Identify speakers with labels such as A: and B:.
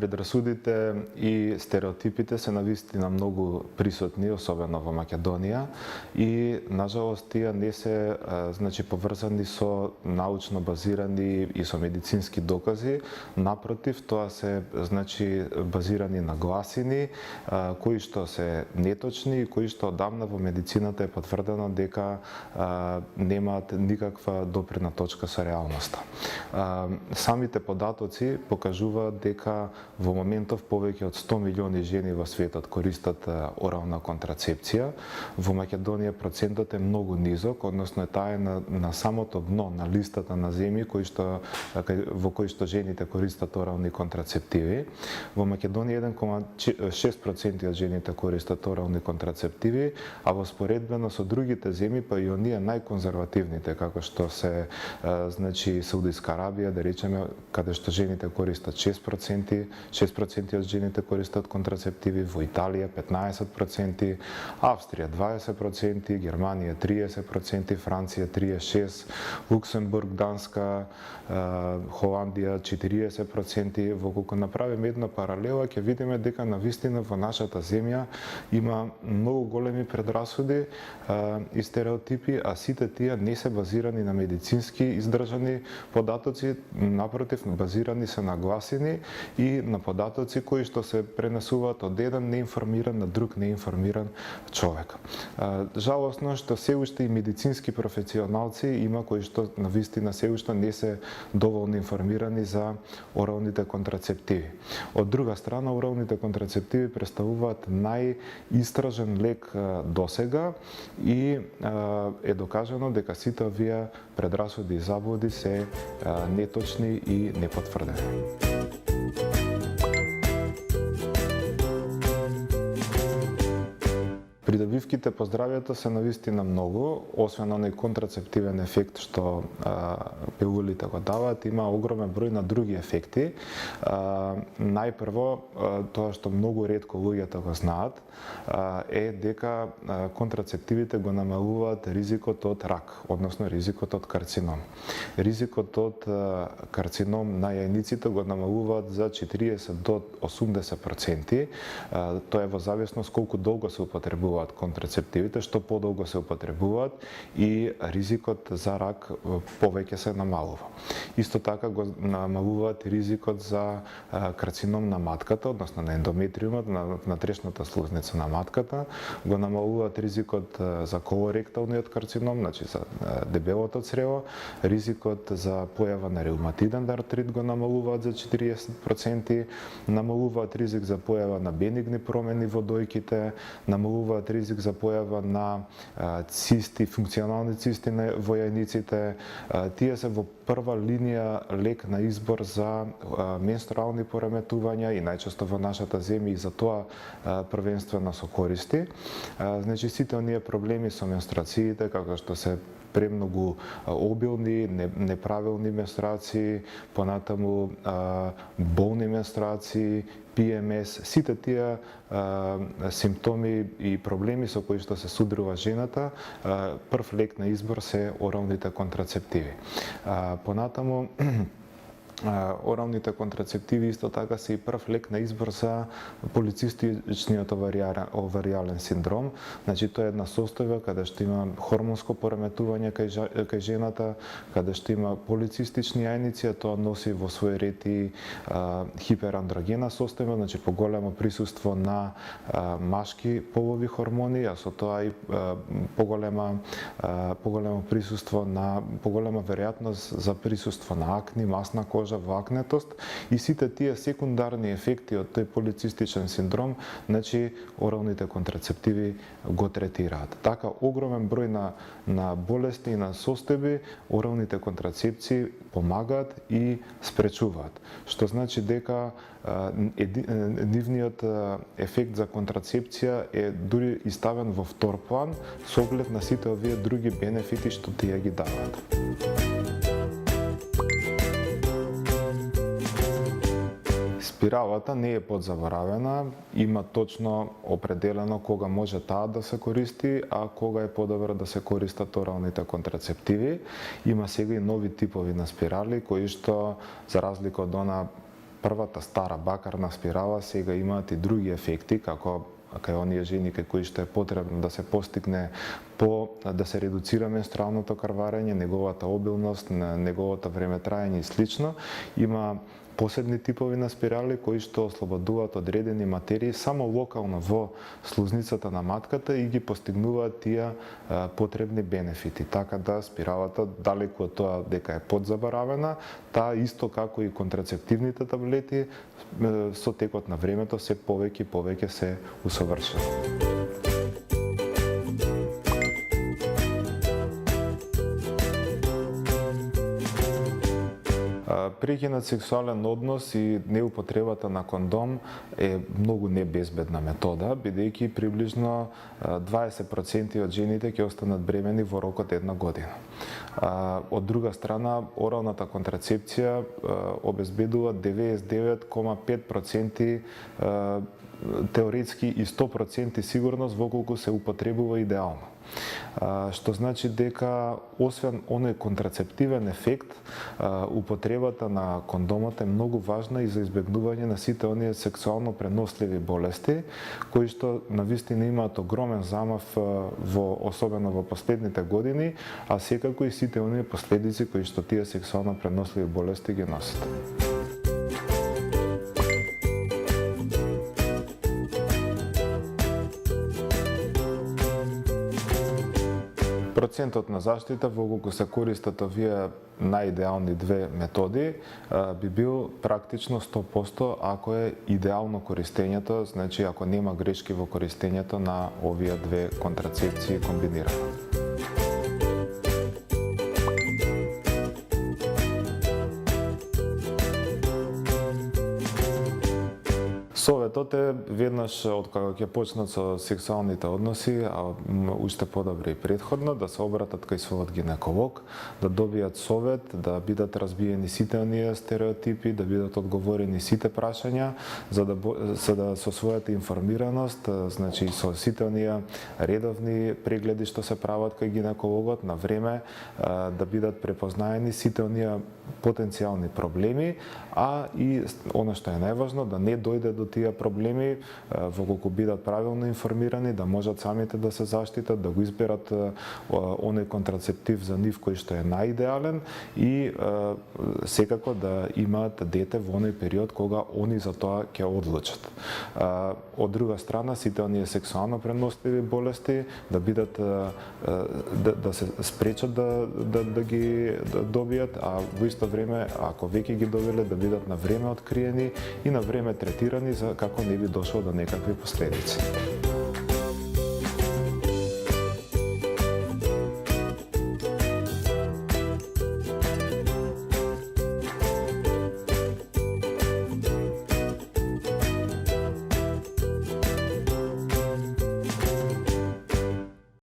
A: Предрасудите и стереотипите се навистина многу присутни, особено во Македонија, и нажалост тие не се поврзани со научно базирани и со медицински докази. Напротив, тоа се базирани на гласини кои што се неточни и кои што одамна во медицината е потврдено дека немаат никаква допирна точка со реалноста. Самите податоци покажуваат дека во моментов повеќе од 100 милиони жени во светот користат орална контрацепција. Во Македонија процентот е многу низок, односно таа е на самото дно на листата на земји во кои што жените користат орални контрацептиви. Во Македонија 1,6% од жените користат орални контрацептиви, а во споредбено со другите земји, па и оние најконзервативните, како што се Саудиска Арабија, да речеме, каде што жените користат 6% од жените користат контрацептиви, во Италија 15%, Австрија 20%, Германија 30%, Франција 36%, Луксембург, Данска, Холандија 40%. Во колку направиме една паралела, ќе видиме дека навистина во нашата земја има многу големи предрасуди и стереотипи, а сите тие не се базирани на медицински издржани податоци, напротив, базирани се на гласини и на податоци кои што се пренесуваат од еден неинформиран на друг неинформиран човек. Жалосно што се уште и медицински професионалци има кои што навистина се уште не се доволно информирани за оралните контрацептиви. Од друга страна, оралните контрацептиви представуваат најистражен лек досега и е докажано дека сите овие предрасуди и заблуди се неточни и непотврдени. Придобивките по здравјето се навистина многу, освен оној контрацептивен ефект што пилулите го даваат, има огромен број на други ефекти. Најпрво, тоа што многу ретко луѓето го знаат, е дека контрацептивите го намалуваат ризикот од рак, односно ризикот од карцином. Ризикот од карцином на јајниците го намалуваат за 40 до 80%. Тоа е во зависност колку долго се употребуваат контрацептивите, што подолго се употребуваат и ризикот за рак повеќе се намалува. Исто така го намалуваат ризикот за карцином на матката, односно на ендометриумот, на трешната слузница на матката, го намалуваат ризикот за колоректалниот карцином, значи за дебелото црево, ризикот за појава на реуматиден артрит го намалуваат за 40%, намалуваат ризик за појава на бенигни промени во дојките, намалуваат ризик за појава на цисти, функционални цисти во јајниците. Тие се во прва линија лек на избор за менструални пореметувања и најчесто во нашата земја и за тоа првенствено со користи. Значи сите оние проблеми со менструациите, како што се премногу обилни, неправилни менструации, понатаму болни менструации, PMS, сите тие симптоми и проблеми со кои што се судрува жената, прв лек на избор се оралните контрацептиви. Понатаму, оралните контрацептиви исто така се и прв лек на избор за полицистичниот оваријален синдром. Значи тоа е една состојба каде што има хормонско пореметување кај жената, каде што има полицистични јајници, а тоа носи во свој ред и хиперандрогена состојба, значи поголемо присуство на машки полови хормони, а со тоа и поголемо присуство на поголема веројатност за присуство на акни, масна кожа, во акнетост и сите тие секундарни ефекти од тој полицистичен синдром, значи оралните контрацептиви го третираат. Така огромен број на болести и на состојби оралните контрацепции помагаат и спречуваат, што значи дека нивниот ефект за контрацепција е дури и ставен во втор план со оглед на сите овие други бенефити што тие ги даваат. Спиралата не е подзаборавена, има точно определено кога може таа да се користи, а кога е подобро да се користат оралните контрацептиви. Има сега и нови типови на спирали кои што, за разлика од она првата стара бакарна спирала сега имаат и други ефекти, како кај оние жени кај кои што е потребно да се постигне да се редуцира менструалното крварење, неговата обилност, неговото време траење и слично. Има посебни типови на спирали кои што ослободуваат одредени материи само локално во слузницата на матката и ги постигнуваат тие потребни бенефити. Така да спиралата, далеку од тоа дека е подзаборавена, таа исто како и контрацептивните таблети со текот на времето се повеќе и повеќе се усовршува. Прекинат сексуален однос и неупотребата на кондом е многу небезбедна метода, бидејќи приближно 20% од жените ќе останат бремени во рок од 1 година. Од друга страна, оралната контрацепција обезбедува 99,5% теоретски и 100% сигурност во колку се употребува идеално. Што значи дека освен оној контрацептивен ефект, употребата на кондомот е многу важна и за избегнување на сите оние сексуално преносливи болести, кои што навистина имаат огромен замав особено во последните години, а секако и сите оние последици кои што тие сексуално преносливи болести ги носат. Процентот на заштита во колку се користат овие најидеални две методи би бил практично 100% ако е идеално користењето, значи ако нема грешки во користењето на овие две контрацепции комбинирано. Советот е веднаш од кога ќе почнат со сексуалните односи, а уште подобри и предходно, да се обратат кај својот гинеколог, да добијат совет, да бидат разбиени сите оние стереотипи, да бидат одговорени сите прашања, за да со својата информираност, значи со сите оние редовни прегледи што се прават кај гинекологот на време, да бидат препознаени сите оние потенцијални проблеми, а и она што е најважно, да не дојде до тие проблеми во колку бидат правилно информирани, да можат самите да се заштитат, да го изберат оној контрацептив за нив кој што е најидеален и секако да имаат дете во оној период кога они за тоа ќе одлучат. Од друга страна, сите оние сексуално преносливи болести да бидат да се спречат да ги добијат, а во исто време, ако веќе ги добиле, да бидат на време откриени и на време третирани за како не би дошло до некакви последици.